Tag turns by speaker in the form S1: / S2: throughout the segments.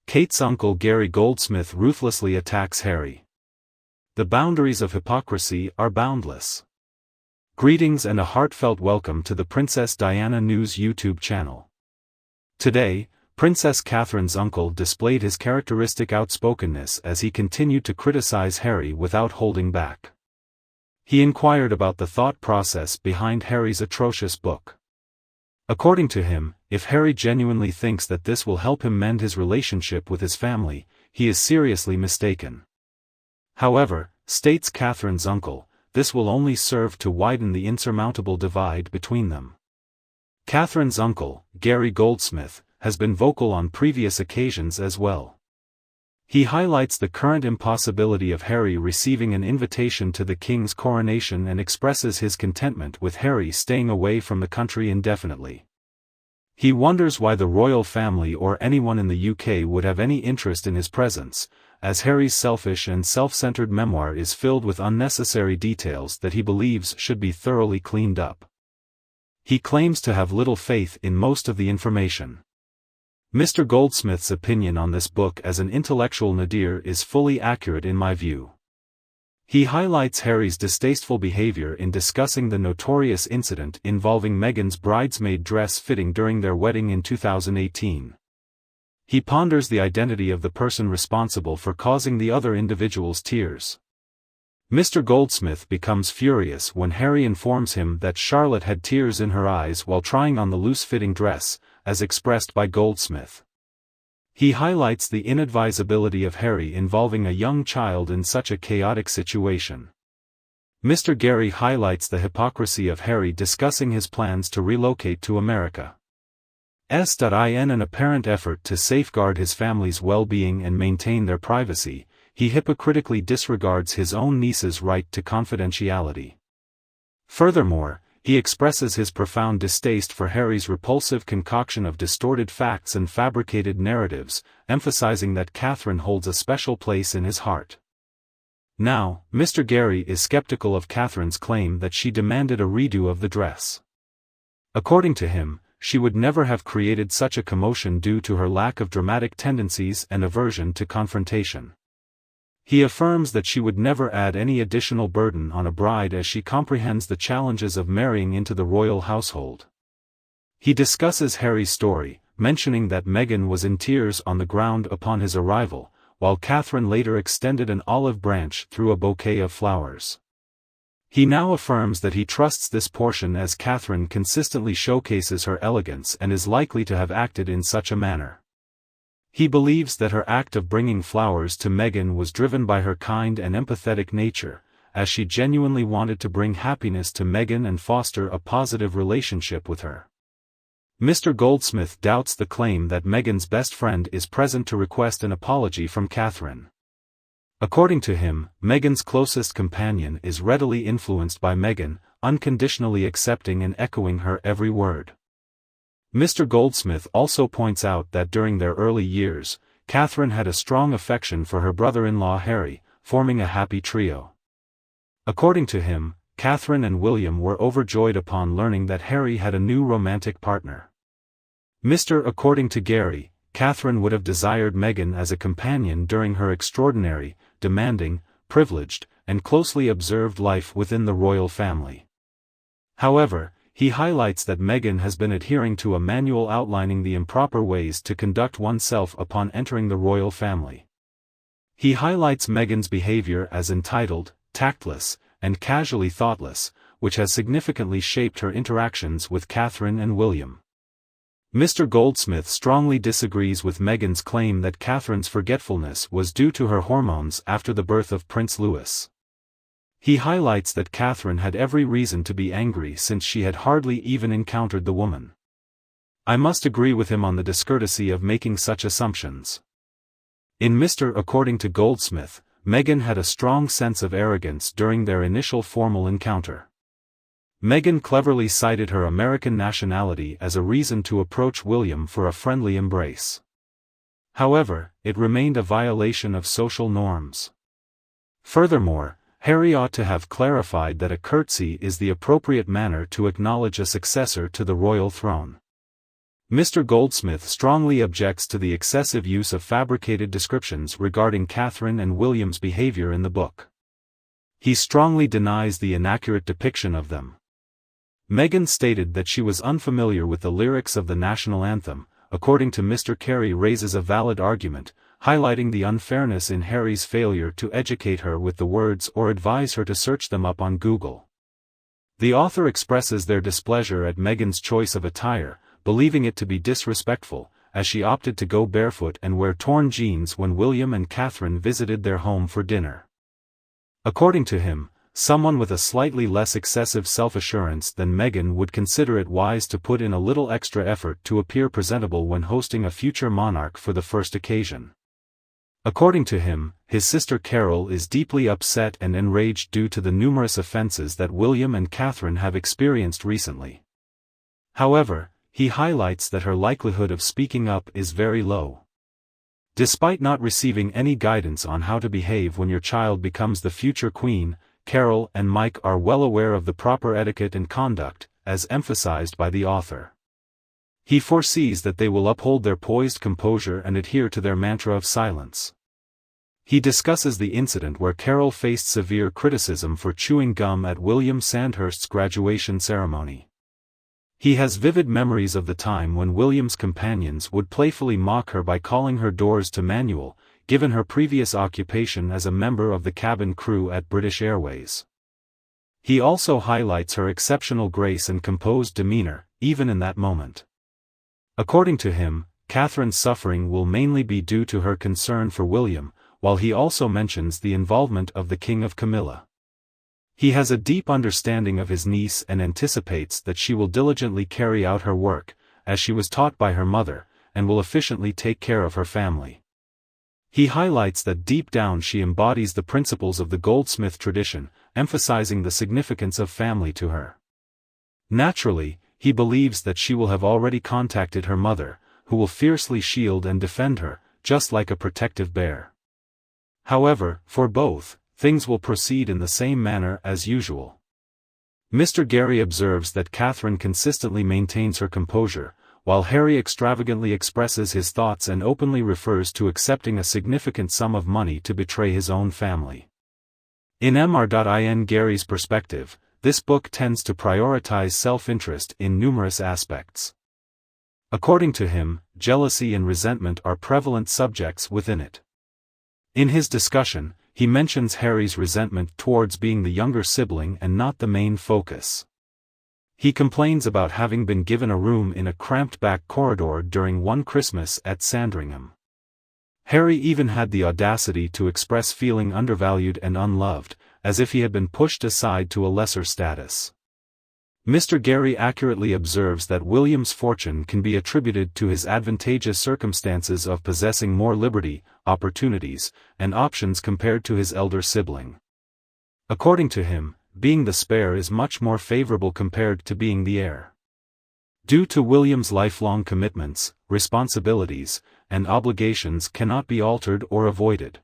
S1: Kate's uncle Gary Goldsmith ruthlessly attacks Harry. The boundaries of hypocrisy are boundless. Greetings and a heartfelt welcome to the Princess Diana News YouTube channel. Today, Princess Catherine's uncle displayed his characteristic outspokenness as he continued to criticize Harry without holding back. He inquired about the thought process behind Harry's atrocious book. According to him, if Harry genuinely thinks that this will help him mend his relationship with his family, he is seriously mistaken. However, states Catherine's uncle, this will only serve to widen the insurmountable divide between them. Catherine's uncle, Gary Goldsmith, has been vocal on previous occasions as well. He highlights the current impossibility of Harry receiving an invitation to the king's coronation and expresses his contentment with Harry staying away from the country indefinitely. He wonders why the royal family or anyone in the UK would have any interest in his presence, as Harry's selfish and self-centered memoir is filled with unnecessary details that he believes should be thoroughly cleaned up. He claims to have little faith in most of the information. Mr. Goldsmith's opinion on this book as an intellectual nadir is fully accurate in my view. He highlights Harry's distasteful behavior in discussing the notorious incident involving Meghan's bridesmaid dress fitting during their wedding in 2018. He ponders the identity of the person responsible for causing the other individual's tears. Mr. Goldsmith becomes furious when Harry informs him that Charlotte had tears in her eyes while trying on the loose-fitting dress, as expressed by Goldsmith. He highlights the inadvisability of Harry involving a young child in such a chaotic situation. Mr. Gary highlights the hypocrisy of Harry discussing his plans to relocate to America. In an apparent effort to safeguard his family's well-being and maintain their privacy, he hypocritically disregards his own niece's right to confidentiality. Furthermore, he expresses his profound distaste for Harry's repulsive concoction of distorted facts and fabricated narratives, emphasizing that Catherine holds a special place in his heart. Now, Mr. Gary is skeptical of Catherine's claim that she demanded a redo of the dress. According to him, she would never have created such a commotion due to her lack of dramatic tendencies and aversion to confrontation. He affirms that she would never add any additional burden on a bride as she comprehends the challenges of marrying into the royal household. He discusses Harry's story, mentioning that Meghan was in tears on the ground upon his arrival, while Catherine later extended an olive branch through a bouquet of flowers. He now affirms that he trusts this portion as Catherine consistently showcases her elegance and is likely to have acted in such a manner. He believes that her act of bringing flowers to Meghan was driven by her kind and empathetic nature, as she genuinely wanted to bring happiness to Meghan and foster a positive relationship with her. Mr. Goldsmith doubts the claim that Meghan's best friend is present to request an apology from Catherine. According to him, Meghan's closest companion is readily influenced by Meghan, unconditionally accepting and echoing her every word. Mr. Goldsmith also points out that during their early years, Catherine had a strong affection for her brother-in-law Harry, forming a happy trio. According to him, Catherine and William were overjoyed upon learning that Harry had a new romantic partner. According to Gary, Catherine would have desired Meghan as a companion during her extraordinary, demanding, privileged, and closely observed life within the royal family. However, he highlights that Meghan has been adhering to a manual outlining the improper ways to conduct oneself upon entering the royal family. He highlights Meghan's behavior as entitled, tactless, and casually thoughtless, which has significantly shaped her interactions with Catherine and William. Mr. Goldsmith strongly disagrees with Meghan's claim that Catherine's forgetfulness was due to her hormones after the birth of Prince Louis. He highlights that Catherine had every reason to be angry since she had hardly even encountered the woman. I must agree with him on the discourtesy of making such assumptions. According to Goldsmith, Meghan had a strong sense of arrogance during their initial formal encounter. Meghan cleverly cited her American nationality as a reason to approach William for a friendly embrace. However, it remained a violation of social norms. Furthermore, Harry ought to have clarified that a curtsy is the appropriate manner to acknowledge a successor to the royal throne. Mr. Goldsmith strongly objects to the excessive use of fabricated descriptions regarding Catherine and William's behavior in the book. He strongly denies the inaccurate depiction of them. Meghan stated that she was unfamiliar with the lyrics of the national anthem. According to Mr. Carey, raises a valid argument, highlighting the unfairness in Harry's failure to educate her with the words or advise her to search them up on Google. The author expresses their displeasure at Meghan's choice of attire, believing it to be disrespectful, as she opted to go barefoot and wear torn jeans when William and Catherine visited their home for dinner. According to him, someone with a slightly less excessive self-assurance than Meghan would consider it wise to put in a little extra effort to appear presentable when hosting a future monarch for the first occasion. According to him, his sister Carol is deeply upset and enraged due to the numerous offenses that William and Catherine have experienced recently. However, he highlights that her likelihood of speaking up is very low. Despite not receiving any guidance on how to behave when your child becomes the future queen, Carol and Mike are well aware of the proper etiquette and conduct, as emphasized by the author. He foresees that they will uphold their poised composure and adhere to their mantra of silence. He discusses the incident where Carol faced severe criticism for chewing gum at William Sandhurst's graduation ceremony. He has vivid memories of the time when William's companions would playfully mock her by calling her doors to manual, given her previous occupation as a member of the cabin crew at British Airways. He also highlights her exceptional grace and composed demeanor, even in that moment. According to him, Catherine's suffering will mainly be due to her concern for William, while he also mentions the involvement of the King of Camilla. He has a deep understanding of his niece and anticipates that she will diligently carry out her work, as she was taught by her mother, and will efficiently take care of her family. He highlights that deep down she embodies the principles of the Goldsmith tradition, emphasizing the significance of family to her. Naturally, he believes that she will have already contacted her mother, who will fiercely shield and defend her, just like a protective bear. However, for both, things will proceed in the same manner as usual. Mr. Gary observes that Catherine consistently maintains her composure, while Harry extravagantly expresses his thoughts and openly refers to accepting a significant sum of money to betray his own family. In Mr. Gary's perspective, this book tends to prioritize self-interest in numerous aspects. According to him, jealousy and resentment are prevalent subjects within it. In his discussion, he mentions Harry's resentment towards being the younger sibling and not the main focus. He complains about having been given a room in a cramped back corridor during one Christmas at Sandringham. Harry even had the audacity to express feeling undervalued and unloved, as if he had been pushed aside to a lesser status. Mr. Gary accurately observes that William's fortune can be attributed to his advantageous circumstances of possessing more liberty, opportunities, and options compared to his elder sibling. According to him, being the spare is much more favorable compared to being the heir. Due to William's lifelong commitments, responsibilities, and obligations cannot be altered or avoided.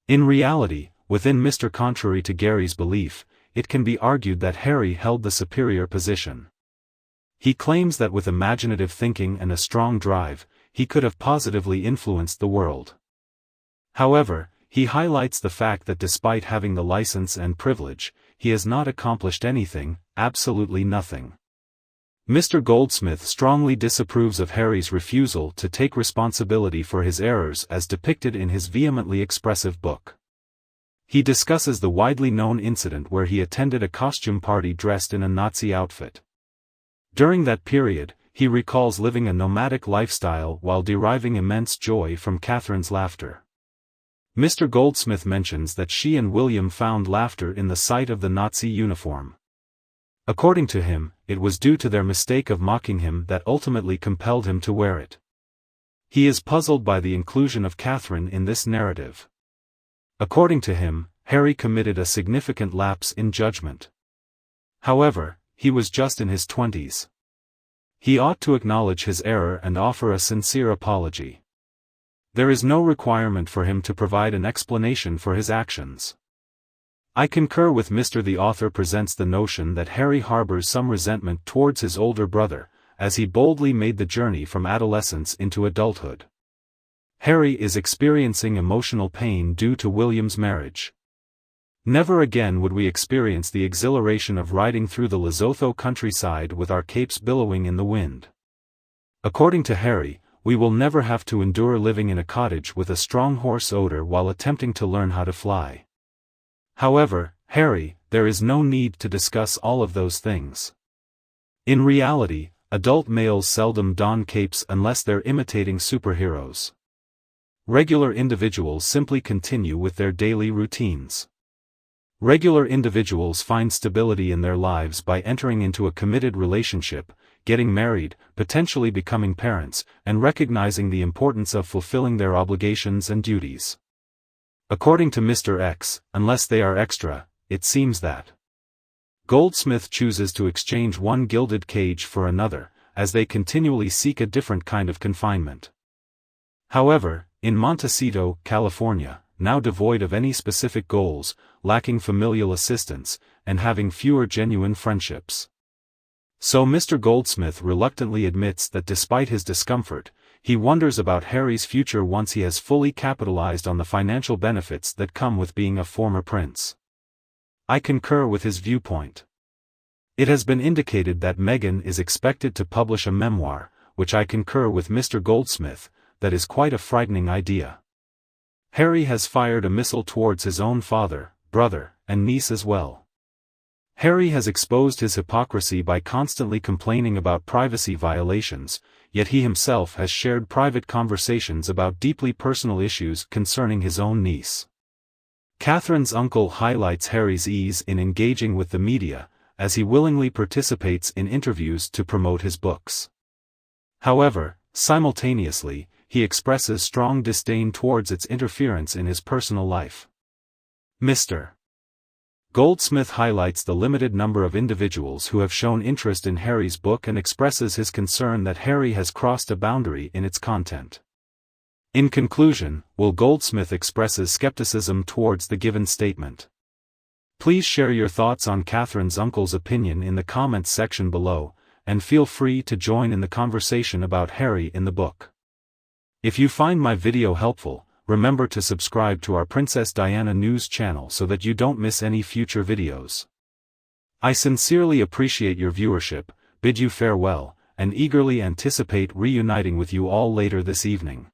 S1: In reality, within Mr. Contrary to Gary's belief, it can be argued that Harry held the superior position. He claims that with imaginative thinking and a strong drive, he could have positively influenced the world. However, he highlights the fact that despite having the license and privilege, he has not accomplished anything, absolutely nothing. Mr. Goldsmith strongly disapproves of Harry's refusal to take responsibility for his errors as depicted in his vehemently expressive book. He discusses the widely known incident where he attended a costume party dressed in a Nazi outfit. During that period, he recalls living a nomadic lifestyle while deriving immense joy from Catherine's laughter. Mr. Goldsmith mentions that she and William found laughter in the sight of the Nazi uniform. According to him, it was due to their mistake of mocking him that ultimately compelled him to wear it. He is puzzled by the inclusion of Catherine in this narrative. According to him, Harry committed a significant lapse in judgment. However, he was just in his 20s. He ought to acknowledge his error and offer a sincere apology. There is no requirement for him to provide an explanation for his actions. I concur with Mr. The author presents the notion that Harry harbors some resentment towards his older brother, as he boldly made the journey from adolescence into adulthood. Harry is experiencing emotional pain due to William's marriage. Never again would we experience the exhilaration of riding through the Lesotho countryside with our capes billowing in the wind. According to Harry, we will never have to endure living in a cottage with a strong horse odor while attempting to learn how to fly. However, Harry, there is no need to discuss all of those things. In reality, adult males seldom don capes unless they're imitating superheroes. Regular individuals simply continue with their daily routines. Regular individuals find stability in their lives by entering into a committed relationship, getting married, potentially becoming parents, and recognizing the importance of fulfilling their obligations and duties. According to Mr. X, unless they are extra, it seems that Goldsmith chooses to exchange one gilded cage for another, as they continually seek a different kind of confinement. However, in Montecito, California, now devoid of any specific goals, lacking familial assistance, and having fewer genuine friendships. So Mr. Goldsmith reluctantly admits that despite his discomfort, he wonders about Harry's future once he has fully capitalized on the financial benefits that come with being a former prince. I concur with his viewpoint. It has been indicated that Meghan is expected to publish a memoir, which I concur with Mr. Goldsmith, that is quite a frightening idea. Harry has fired a missile towards his own father, brother, and niece as well. Harry has exposed his hypocrisy by constantly complaining about privacy violations, yet he himself has shared private conversations about deeply personal issues concerning his own niece. Catherine's uncle highlights Harry's ease in engaging with the media, as he willingly participates in interviews to promote his books. However, simultaneously, he expresses strong disdain towards its interference in his personal life. Mr. Goldsmith highlights the limited number of individuals who have shown interest in Harry's book and expresses his concern that Harry has crossed a boundary in its content. In conclusion, Will Goldsmith expresses skepticism towards the given statement. Please share your thoughts on Catherine's uncle's opinion in the comments section below, and feel free to join in the conversation about Harry in the book. If you find my video helpful, remember to subscribe to our Princess Diana News channel so that you don't miss any future videos. I sincerely appreciate your viewership, bid you farewell, and eagerly anticipate reuniting with you all later this evening.